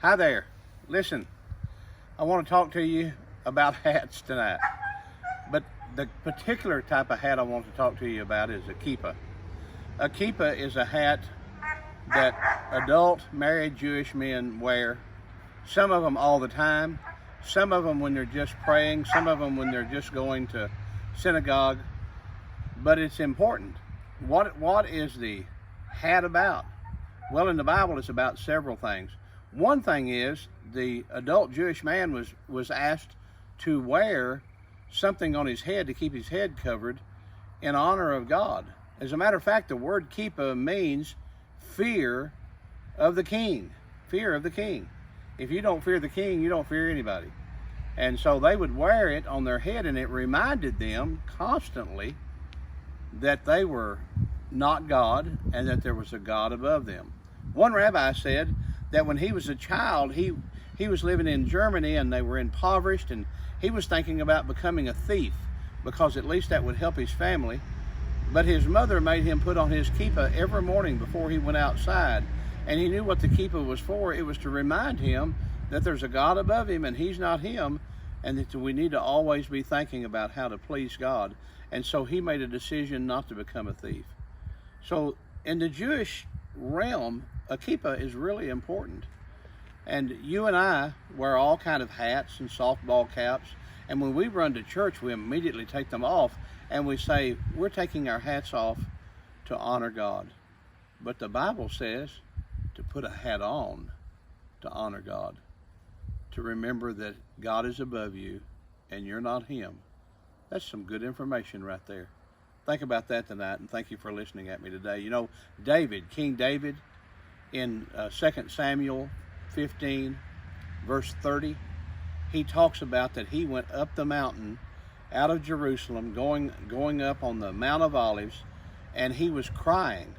Hi there. Listen, I want to talk to you about hats tonight. But the particular type of hat I want to talk to you about is a kippah. A kippah is a hat that adult married Jewish men wear. Some of them all the time. Some of them when they're just praying. Some of them when they're just going to synagogue. But it's important. What is the hat about? Well, in the Bible, it's about several things. One thing is the adult Jewish man was asked to wear something on his head to keep his head covered in honor of God. As a matter of fact, the word kippah means fear of the king. Fear of the king. If you don't fear the king, you don't fear anybody. And so they would wear it on their head, and it reminded them constantly that they were not God and that there was a God above them. One rabbi said that when he was a child, he was living in Germany and they were impoverished, and he was thinking about becoming a thief because at least that would help his family. But his mother made him put on his kippah every morning before he went outside, and he knew what the kippah was for. It was to remind him that there's a God above him and he's not him, and that we need to always be thinking about how to please God. And so he made a decision not to become a thief. So in the Jewish realm, a kippah is really important. And you and I wear all kind of hats and softball caps, and when we run to church, we immediately take them off and we say we're taking our hats off to honor God. But the Bible says to put a hat on to honor God, to remember that God is above you and you're not him. That's some good information right there. Think about that tonight, and thank you for listening at me today. You know, King David, in 2 Samuel 15, verse 30, he talks about that he went up the mountain out of Jerusalem, going up on the Mount of Olives, and he was crying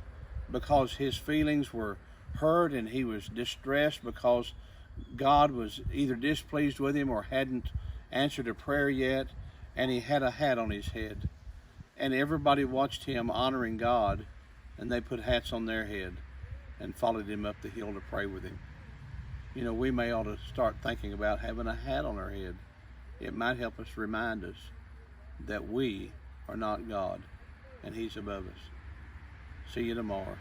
because his feelings were hurt, and he was distressed because God was either displeased with him or hadn't answered a prayer yet, and he had a hat on his head. And everybody watched him honoring God, and they put hats on their head and followed him up the hill to pray with him. You know, we may ought to start thinking about having a hat on our head. It might help us remind us that we are not God and he's above us. See you tomorrow.